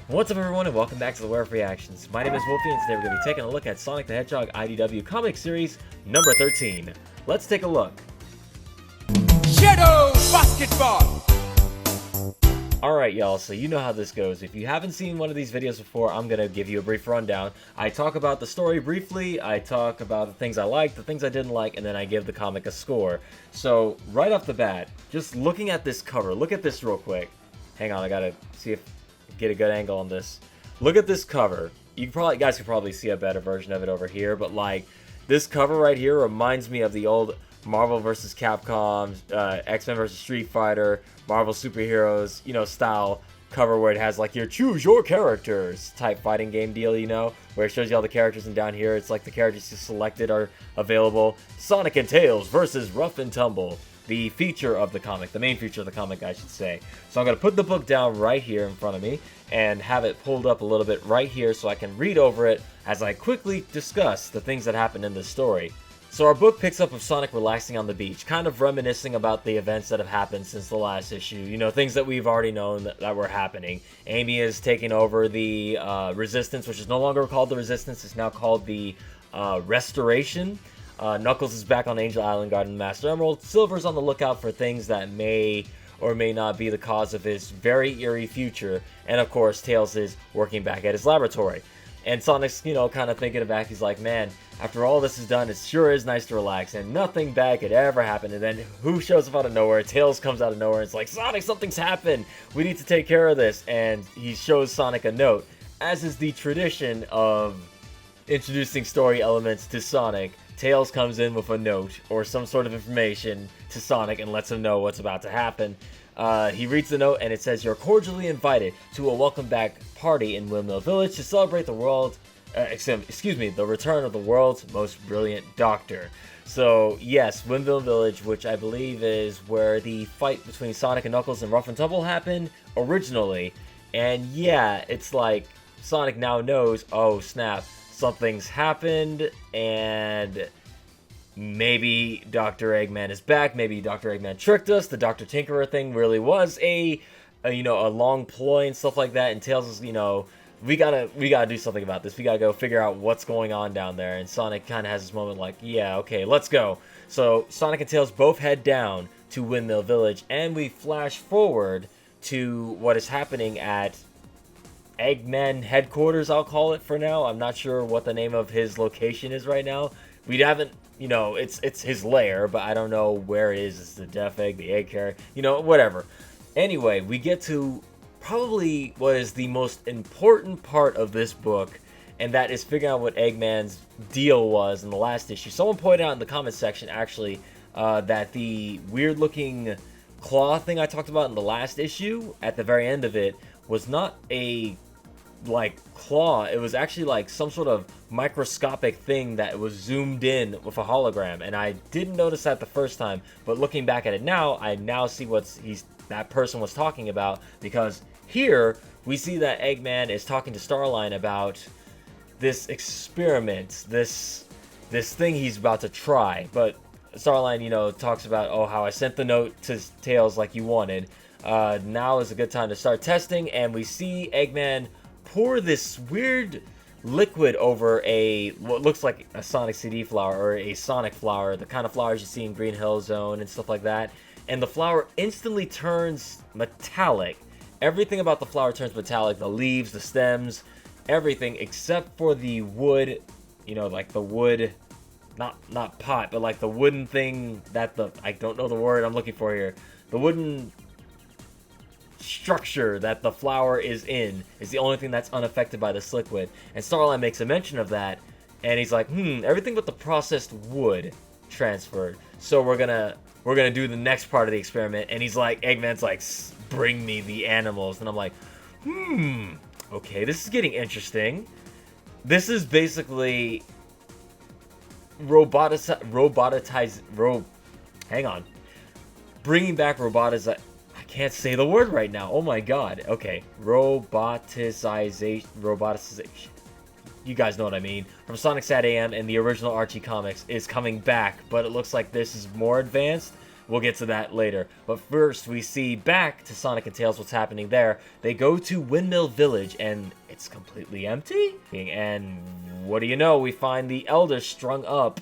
What's up everyone and welcome back to the Where of Reactions. My name is Wolfie and today we're going to be taking a look at Sonic the Hedgehog IDW comic series number 13. Let's take a look. Shadow Basketball! Alright y'all, so you know how this goes. If you haven't seen one of these videos before, I'm going to give you a brief rundown. I talk about the story briefly, I talk about the things I liked, the things I didn't like, and then I give the comic a score. So, right off the bat, just looking at this cover, look at this real quick. Hang on, I gotta see if get a good angle on this. Look at this cover. You guys could probably see a better version of it over here, but like this cover right here reminds me of the old Marvel vs. Capcom, X-Men vs. Street Fighter, Marvel superheroes, style cover where it has like your choose your characters type fighting game deal, where it shows you all the characters, and down here it's like the characters you selected are available. Sonic and Tails versus Rough and Tumble. The feature of the comic, the main feature of the comic, I should say. So I'm going to put the book down right here in front of me and have it pulled up a little bit right here so I can read over it as I quickly discuss the things that happen in this story. So our book picks up with Sonic relaxing on the beach, kind of reminiscing about the events that have happened since the last issue. Things that we've already known that were happening. Amy is taking over the Resistance, which is no longer called the Resistance, it's now called the Restoration. Knuckles is back on Angel Island guarding the Master Emerald. Silver's on the lookout for things that may or may not be the cause of his very eerie future. And of course, Tails is working back at his laboratory. And Sonic's, kind of thinking back, he's like, man, after all this is done, it sure is nice to relax, and nothing bad could ever happen. And then who shows up out of nowhere? Tails comes out of nowhere, and it's like, Sonic, something's happened! We need to take care of this. And he shows Sonic a note, as is the tradition of introducing story elements to Sonic. Tails comes in with a note or some sort of information to Sonic and lets him know what's about to happen. He reads the note and it says, "You're cordially invited to a welcome back party in Windmill Village to celebrate the return of the world's most brilliant doctor." So yes, Windmill Village, which I believe is where the fight between Sonic and Knuckles and Rough and Tumble happened originally. And yeah, it's like Sonic now knows, oh snap, something's happened, and maybe Dr. Eggman is back. Maybe Dr. Eggman tricked us. The Dr. Tinkerer thing really was a long ploy and stuff like that. And Tails is, we gotta do something about this. We gotta go figure out what's going on down there. And Sonic kind of has this moment like, yeah, okay, let's go. So Sonic and Tails both head down to Windmill Village, and we flash forward to what is happening at Eggman headquarters, I'll call it for now. I'm not sure what the name of his location is right now. We haven't, it's his lair, but I don't know where it is. It's the Death Egg, the Egg Carrot, whatever. Anyway, we get to probably what is the most important part of this book, and that is figuring out what Eggman's deal was in the last issue. Someone pointed out in the comment section, actually, that the weird-looking claw thing I talked about in the last issue, at the very end of it, was not a claw. It was actually like some sort of microscopic thing that was zoomed in with a hologram, and I didn't notice that the first time, but looking back at it now, I now see what that person was talking about, because here we see that Eggman is talking to Starline about this experiment, this thing he's about to try. But Starline, talks about, oh, how I sent the note to Tails like you wanted. Now is a good time to start testing, and we see Eggman pour this weird liquid over what looks like a Sonic CD flower, or a Sonic flower, the kind of flowers you see in Green Hill Zone and stuff like that. And the flower instantly turns metallic. Everything about the flower turns metallic, the leaves, the stems, everything except for the wood, like the wood, not pot, but like the wooden thing that I don't know the word I'm looking for here. The wooden structure that the flower is in is the only thing that's unaffected by this liquid. And Starline makes a mention of that, and he's like, everything but the processed wood transferred. So we're gonna do the next part of the experiment. And he's like, Eggman's like, bring me the animals. And I'm like, okay, this is getting interesting. This is basically bringing back robotics. I can't say the word right now. Oh my god. Okay. Roboticization. You guys know what I mean. From Sonic Sat AM and the original Archie comics is coming back, but it looks like this is more advanced. we'll get to that later. But first, we see back to Sonic and Tails what's happening there. They go to Windmill Village, and it's completely empty. And what do you know? We find the Elder strung up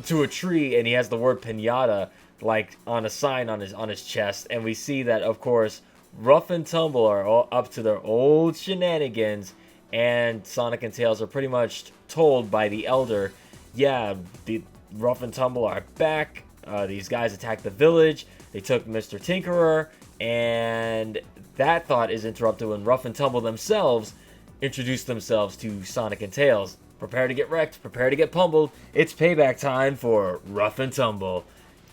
to a tree, and he has the word pinata like on a sign on his chest. And we see that, of course, Ruff and Tumble are all up to their old shenanigans, and Sonic and Tails are pretty much told by the Elder, yeah, the Ruff and Tumble are back. These guys attacked the village. They took Mr. Tinkerer, and that thought is interrupted when Ruff and Tumble themselves introduce themselves to Sonic and Tails. Prepare to get wrecked. Prepare to get pummeled. It's payback time for Ruff and Tumble.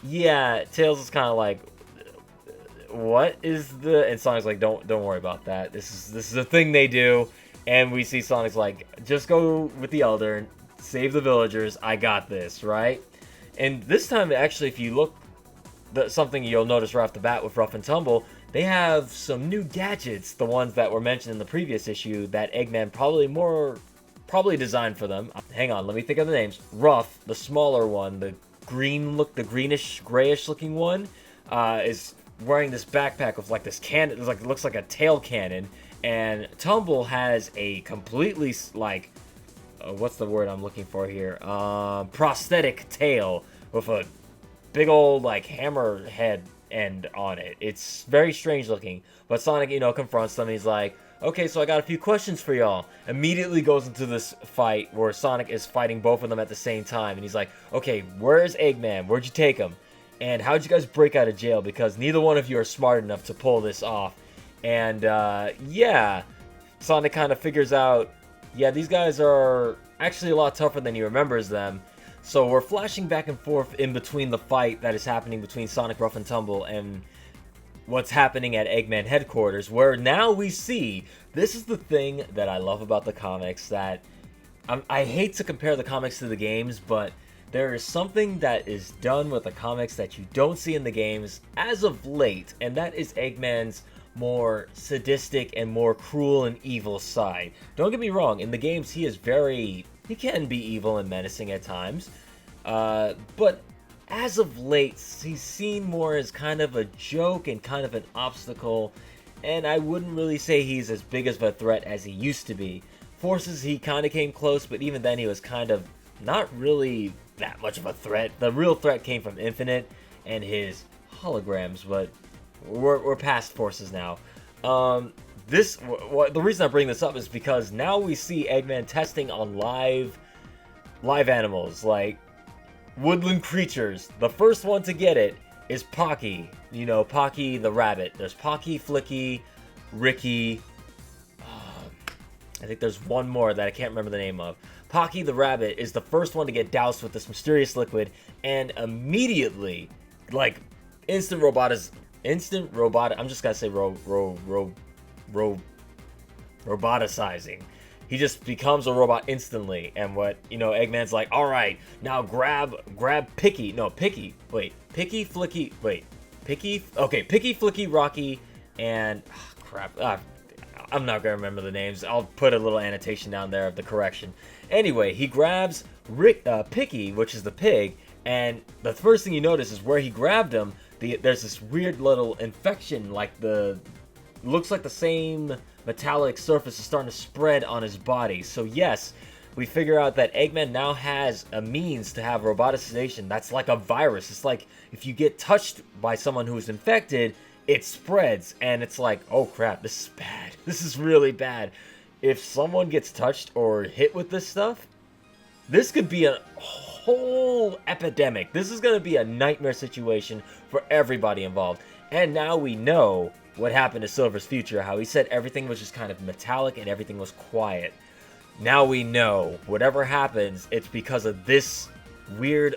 Yeah, Tails is kind of like, what is the... And Sonic's like, don't worry about that. This is a thing they do. And we see Sonic's like, just go with the Elder and save the villagers. I got this, right? And this time, actually, if you look, something you'll notice right off the bat with Ruff and Tumble, they have some new gadgets, the ones that were mentioned in the previous issue that Eggman probably designed for them. Hang on, let me think of the names. Ruff, the smaller one, the greenish, grayish looking one, is wearing this backpack with like this cannon. It looks like a tail cannon. And Tumble has a completely like, what's the word I'm looking for here? Prosthetic tail with a big old like hammer head end on it. It's very strange looking. But Sonic, confronts them. He's like, okay, so I got a few questions for y'all. Immediately goes into this fight where Sonic is fighting both of them at the same time. And he's like, okay, where's Eggman? Where'd you take him? And how'd you guys break out of jail? Because neither one of you are smart enough to pull this off. And, yeah, Sonic kind of figures out, yeah, these guys are actually a lot tougher than he remembers them. So we're flashing back and forth in between the fight that is happening between Sonic, Ruff, and Tumble and what's happening at Eggman headquarters, where now we see, this is the thing that I love about the comics, that I hate to compare the comics to the games, but there is something that is done with the comics that you don't see in the games as of late, and that is Eggman's more sadistic and more cruel and evil side. Don't get me wrong, in the games he can be evil and menacing at times, but as of late he's seen more as kind of a joke and kind of an obstacle, and I wouldn't really say he's as big of a threat as he used to be. Forces, he kind of came close, but even then he was kind of not really that much of a threat. The real threat came from Infinite and his holograms, but we're past Forces now. The reason I bring this up is because now we see Eggman testing on live animals, like woodland creatures. The first one to get it is Pocky. Pocky the rabbit. There's Pocky, Flicky, Ricky. I think there's one more that I can't remember the name of. Pocky the rabbit is the first one to get doused with this mysterious liquid, and immediately, like, instant robot. I'm just gonna say roboticizing. He just becomes a robot instantly, and Eggman's like, all right, now grab Picky, Flicky, Rocky, and I'm not gonna remember the names. I'll put a little annotation down there of the correction. Anyway, he grabs Picky, which is the pig, and the first thing you notice is where he grabbed him, there's this weird little infection, looks like the same metallic surface is starting to spread on his body. So yes, we figure out that Eggman now has a means to have roboticization. That's like a virus. It's like if you get touched by someone who's infected, it spreads, and it's like, oh crap, this is bad. This is really bad. If someone gets touched or hit with this stuff, this could be a whole epidemic. This is going to be a nightmare situation for everybody involved. And now we know what happened to Silver's future, how he said everything was just kind of metallic and everything was quiet. Now we know whatever happens, it's because of this weird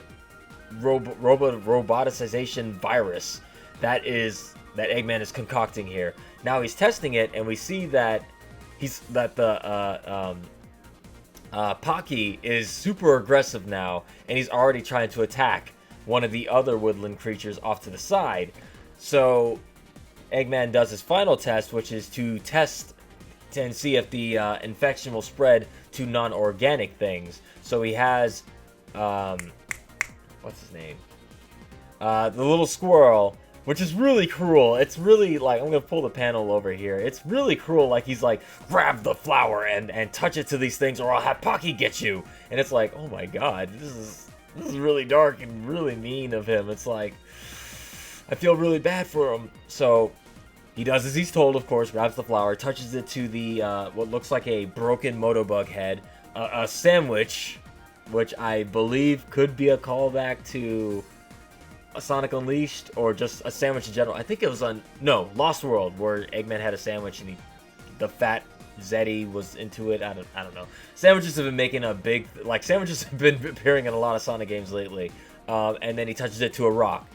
roboticization virus that Eggman is concocting here. Now he's testing it, and we see that Pocky is super aggressive now, and he's already trying to attack one of the other woodland creatures off to the side. So Eggman does his final test, which is to test and see if the infection will spread to non-organic things. So he has, what's his name? the little squirrel, which is really cruel. It's really like, I'm gonna pull the panel over here. It's really cruel. Like he's like, grab the flower and touch it to these things, or I'll have Pocky get you. And it's like, oh my god, this is really dark and really mean of him. It's like, I feel really bad for him. So he does as he's told, of course, grabs the flower, touches it to the what looks like a broken Motobug head, a sandwich, which I believe could be a callback to a Sonic Unleashed, or just a sandwich in general. I think it was on, no, Lost World, where Eggman had a sandwich and the fat Zeddy was into it. I don't know. Sandwiches have been making a big, like, sandwiches have been appearing in a lot of Sonic games lately. And then he touches it to a rock.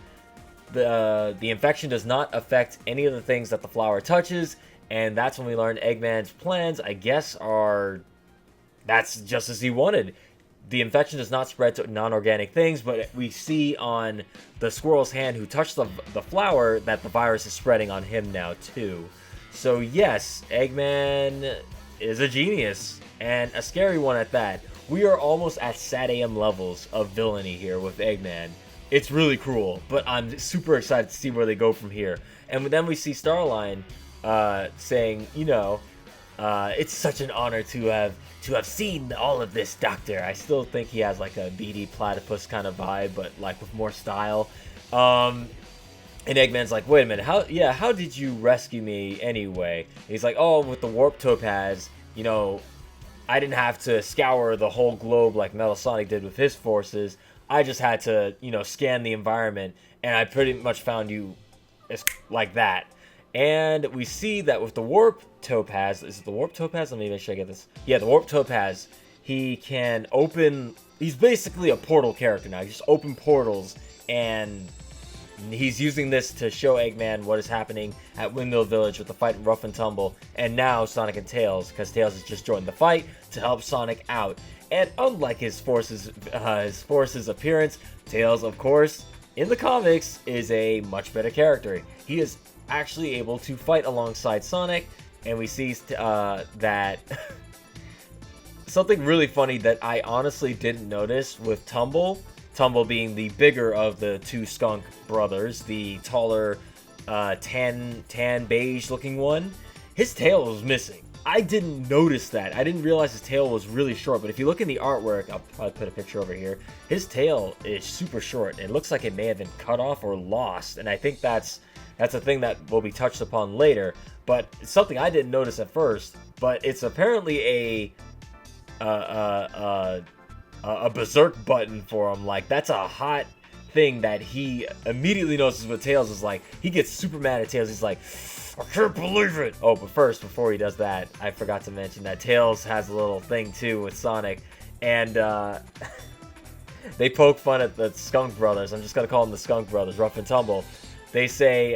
The infection does not affect any of the things that the flower touches, and that's when we learn Eggman's plans, I guess, that's just as he wanted. The infection does not spread to non-organic things, but we see on the squirrel's hand who touched the flower that the virus is spreading on him now too. So yes, Eggman is a genius, and a scary one at that. We are almost at Sad AM levels of villainy here with Eggman. It's really cruel, but I'm super excited to see where they go from here. And then we see Starline saying, you know, it's such an honor to have seen all of this, Doctor. I still think he has like a beady platypus kind of vibe, but like with more style. And Eggman's like, wait a minute, how did you rescue me anyway? And he's like, oh, with the warp topaz, you know, I didn't have to scour the whole globe like Metal Sonic did with his forces. I just had to, you know, scan the environment, and I pretty much found you like that. And we see that with the warp topaz, is it the warp topaz? Let me make sure I get this. Yeah, the warp topaz, he can open, he's basically a portal character now. He just open portals, and he's using this to show Eggman what is happening at Windmill Village with the fight in Rough and Tumble, and now Sonic and Tails, because Tails has just joined the fight to help Sonic out. And unlike his forces appearance, Tails, of course, in the comics, is a much better character. He is actually able to fight alongside Sonic, and we see that something really funny that I honestly didn't notice with Tumble being the bigger of the two Skunk brothers, the taller tan beige looking one, his tail was missing. I didn't notice that. I didn't realize his tail was really short, but if you look in the artwork, I'll probably put a picture over here, his tail is super short. It looks like it may have been cut off or lost, and I think that's a thing that will be touched upon later, but it's something I didn't notice at first, but it's apparently a berserk button for him. Like, that's a hot thing that he immediately notices what Tails is like. He gets super mad at Tails. He's like, I can't believe it. Oh, but first, before he does that, I forgot to mention that Tails has a little thing too with Sonic, and they poke fun at the Skunk brothers. I'm just gonna call them the Skunk brothers, Rough and Tumble. They say,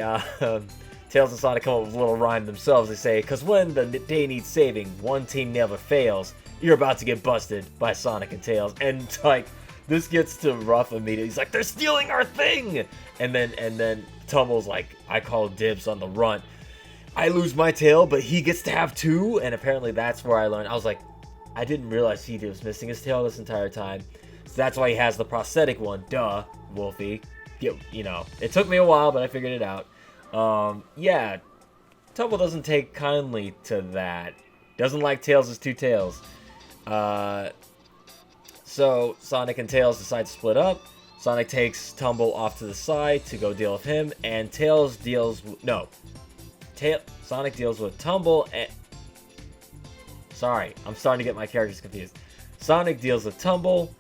Tails and Sonic come up with a little rhyme themselves. They say, cause when the day needs saving, one team never fails. You're about to get busted by Sonic and Tails. And like, this gets to Rough immediately. He's like, they're stealing our thing! And then Tumble's like, I call dibs on the runt. I lose my tail, but he gets to have two. And apparently that's where I learned. I was like, I didn't realize he was missing his tail this entire time. So that's why he has the prosthetic one. Duh, Wolfie. You know, it took me a while, but I figured it out. Yeah, Tumble doesn't take kindly to that. Doesn't like Tails' two tails. So Sonic and Tails decide to split up. Sonic takes Tumble off to the side to go deal with him, and Tails deals with, Sonic deals with Tumble and... Sorry, I'm starting to get my characters confused. Sonic deals with Tumble,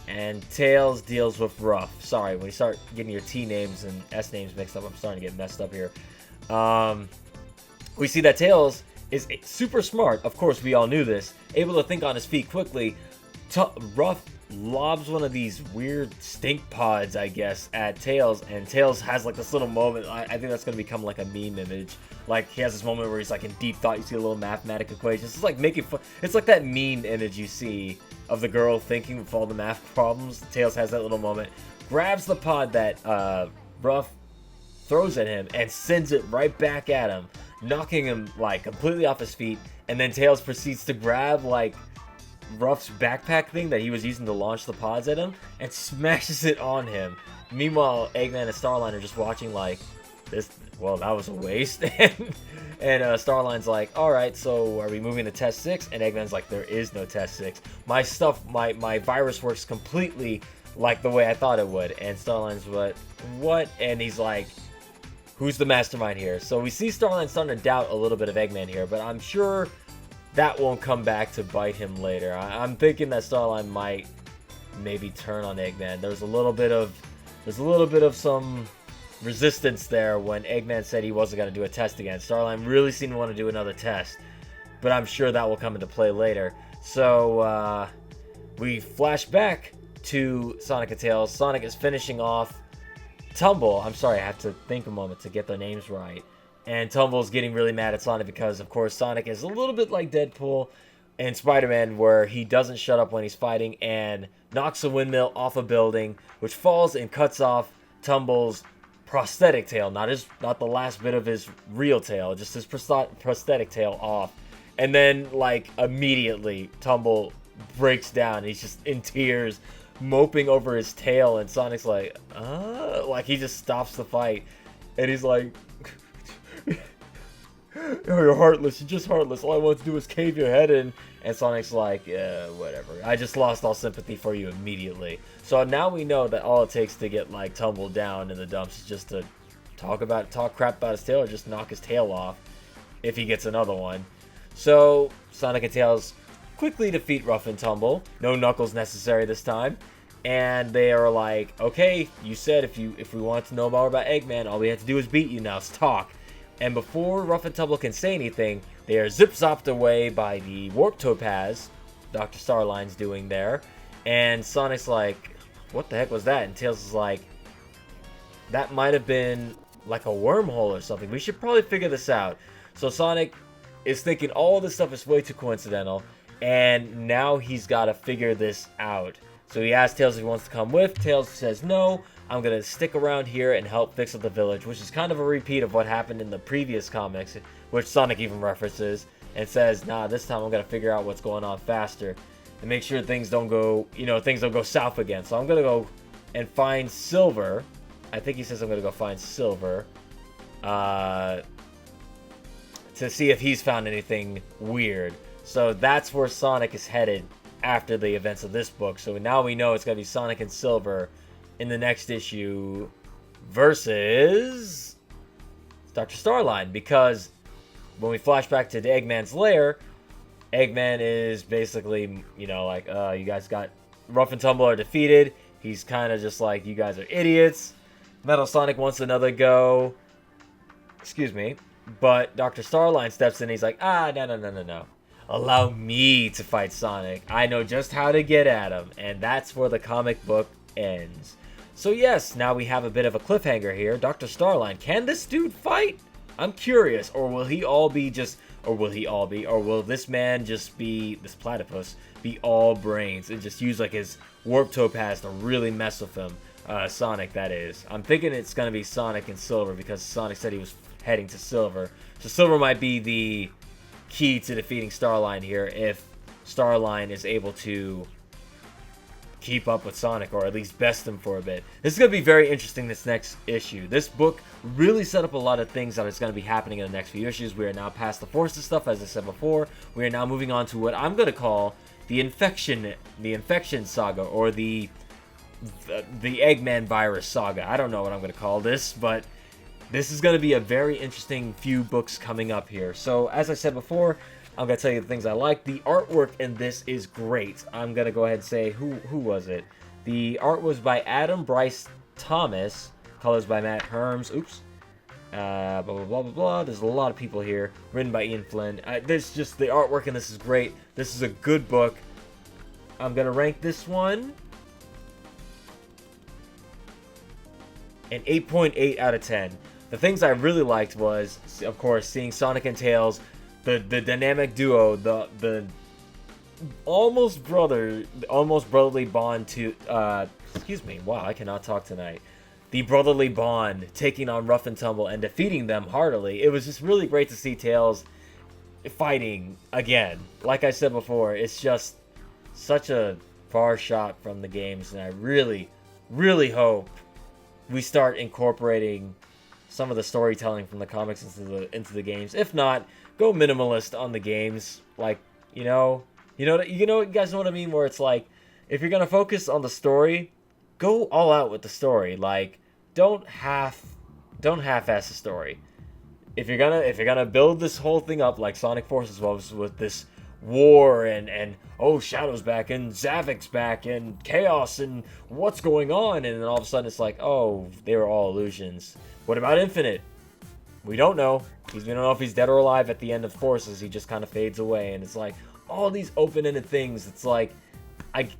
and Tails deals with Rough. Sorry, when you start getting your T names and S names mixed up, I'm starting to get messed up here. We see that Tails is super smart. Of course, we all knew this. Able to think on his feet quickly. Rough lobs one of these weird stink pods, I guess, at Tails, and Tails has like this little moment. I think that's going to become like a meme image. Like, he has this moment where he's like in deep thought. You see a little mathematic equation. It's like making fun. It's like that meme image you see of the girl thinking with all the math problems. Tails has that little moment. Grabs the pod that Rough throws at him and sends it right back at him, knocking him like completely off his feet. And then Tails proceeds to grab like Ruff's backpack thing that he was using to launch the pods at him and smashes it on him. Meanwhile, Eggman and Starline are just watching like, this, well, that was a waste. And Starline's like, alright, so are we moving to test 6? And Eggman's like, there is no test 6. My stuff, my virus works completely like the way I thought it would. And Starline's what? And he's like, who's the mastermind here? So we see Starline starting to doubt a little bit of Eggman here, but I'm sure that won't come back to bite him later. I'm thinking that Starline might maybe turn on Eggman. There's a little bit of some resistance there when Eggman said he wasn't going to do a test again. Starline really seemed to want to do another test, but I'm sure that will come into play later. So we flash back to Sonic and Tails. Sonic is finishing off Tumble. I'm sorry, I have to think a moment to get the names right. And Tumble's getting really mad at Sonic because, of course, Sonic is a little bit like Deadpool and Spider-Man, where he doesn't shut up when he's fighting and knocks a windmill off a building, which falls and cuts off Tumble's prosthetic tail, not the last bit of his real tail, just his prosthetic tail off. And then, like, immediately Tumble breaks down. He's just in tears, moping over his tail, and Sonic's like he just stops the fight, and he's like, oh, you're heartless, you're just heartless, all I want to do is cave your head in. And Sonic's like, yeah, whatever, I just lost all sympathy for you immediately. So now we know that all it takes to get like Tumble down in the dumps is just to talk crap about his tail, or just knock his tail off if he gets another one. So Sonic and Tails quickly defeat Ruff and Tumble. No Knuckles necessary this time. And they are like, okay, you said if we want to know more about Eggman, all we have to do is beat you, now let's talk. And before Ruff and Tumble can say anything, they are zip-zopped away by the Warp Topaz Dr. Starline's doing there. And Sonic's like, what the heck was that? And Tails is like, that might have been like a wormhole or something. We should probably figure this out. So Sonic is thinking all this stuff is way too coincidental, and now he's got to figure this out. So he asks Tails if he wants to come with. Tails says, no, I'm going to stick around here and help fix up the village, which is kind of a repeat of what happened in the previous comics, which Sonic even references, and says, nah, this time I'm going to figure out what's going on faster and make sure things don't go south again. So I'm going to go and find Silver. I think he says I'm going to go find Silver to see if he's found anything weird. So that's where Sonic is headed after the events of this book. So now we know it's going to be Sonic and Silver in the next issue versus Dr. Starline, because when we flash back to Eggman's lair, Eggman is basically, you guys got Ruff and Tumble are defeated. He's kind of just like, you guys are idiots. Metal Sonic wants another go. Excuse me. But Dr. Starline steps in. He's like, no. Allow me to fight Sonic. I know just how to get at him. And that's where the comic book ends. So yes, now we have a bit of a cliffhanger here. Dr. Starline, can this dude fight? I'm curious. Or will this man just be, this platypus, be all brains and just use like his Warp Topaz to really mess with him? Sonic, that is. I'm thinking it's going to be Sonic and Silver, because Sonic said he was heading to Silver. So Silver might be the key to defeating Starline here, if Starline is able to keep up with Sonic, or at least best him for a bit. This is going to be very interesting, this next issue. This book really set up a lot of things that is going to be happening in the next few issues. We are now past the Forces stuff, as I said before. We are now moving on to what I'm going to call the Infection Saga, or the Eggman Virus Saga. I don't know what I'm going to call this, but this is going to be a very interesting few books coming up here. So, as I said before, I'm going to tell you the things I like. The artwork in this is great. I'm going to go ahead and say, who was it? The art was by Adam Bryce Thomas. Colors by Matt Herms. Oops. Blah, blah, blah, blah, blah. There's a lot of people here. Written by Ian Flynn. This just, the artwork in this is great. This is a good book. I'm going to rank this one an 8.8 out of 10. The things I really liked was, of course, seeing Sonic and Tails, the dynamic duo, the almost brotherly bond to, excuse me, wow, I cannot talk tonight. The brotherly bond taking on Ruff and Tumble and defeating them heartily. It was just really great to see Tails fighting again. Like I said before, it's just such a far shot from the games, and I really, really hope we start incorporating some of the storytelling from the comics into the games. If not, go minimalist on the games. Like, you guys know what I mean. Where it's like, if you're gonna focus on the story, go all out with the story. Like, don't half-ass the story. If you're gonna build this whole thing up like Sonic Forces was, with this war and oh, Shadow's back and Zavic's back and Chaos and what's going on, and then all of a sudden it's like, oh, they were all illusions. What about Infinite? We don't know. We don't know if he's dead or alive at the end of Forces. He just kind of fades away, and it's like all these open-ended things. It's like, I'm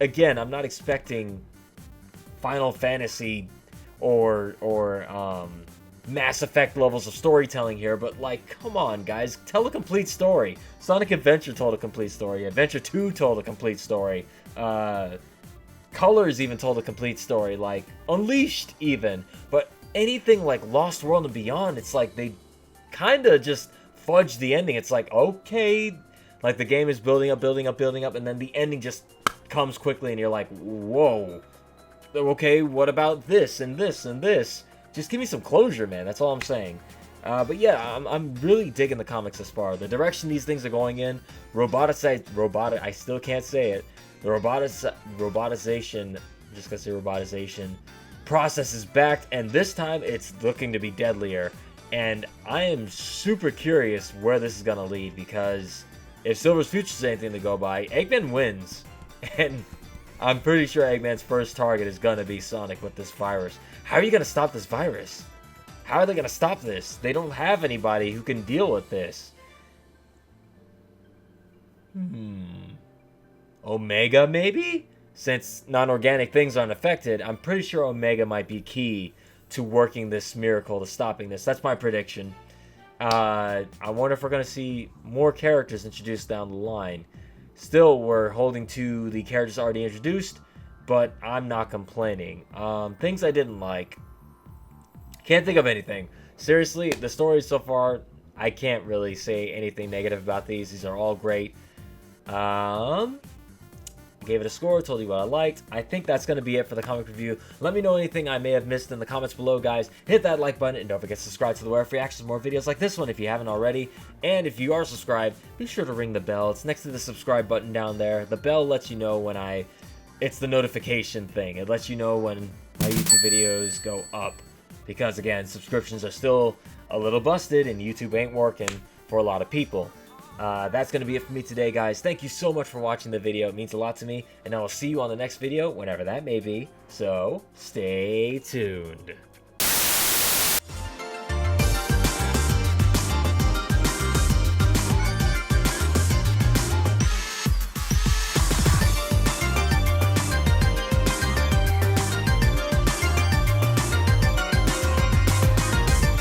not expecting Final Fantasy or Mass Effect levels of storytelling here, but like, come on, guys, tell a complete story. Sonic Adventure told a complete story. Adventure 2 told a complete story. Colors even told a complete story. Like, Unleashed even. But anything like Lost World and Beyond, it's like they kind of just fudge the ending. It's like, okay, like the game is building up, and then the ending just comes quickly, and you're like, whoa. Okay, what about this and this and this? Just give me some closure, man. That's all I'm saying. But yeah, I'm really digging the comics this far. The direction these things are going in, I still can't say it. The robotization, I'm just gonna say robotization, process is back, and this time it's looking to be deadlier. And I am super curious where this is gonna lead, because if Silver's Future is anything to go by, Eggman wins. And I'm pretty sure Eggman's first target is gonna be Sonic with this virus. How are you gonna stop this virus? How are they gonna stop this? They don't have anybody who can deal with this. Omega, maybe? Since non-organic things aren't affected, I'm pretty sure Omega might be key to working this miracle, to stopping this. That's my prediction. I wonder if we're gonna see more characters introduced down the line. Still, we're holding to the characters already introduced, but I'm not complaining. Things I didn't like. Can't think of anything. Seriously, the stories so far, I can't really say anything negative about these. These are all great. Gave it a score, told you what I liked. I think that's going to be it for the comic review. Let me know anything I may have missed in the comments below, guys. Hit that like button, and don't forget to subscribe to the web for access to more videos like this one if you haven't already. And if you are subscribed, be sure to ring the bell. It's next to the subscribe button down there. The bell lets you know when it's the notification thing. It lets you know when my YouTube videos go up. Because again, subscriptions are still a little busted and YouTube ain't working for a lot of people. That's going to be it for me today, guys. Thank you so much for watching the video. It means a lot to me. And I will see you on the next video, whenever that may be. So, stay tuned.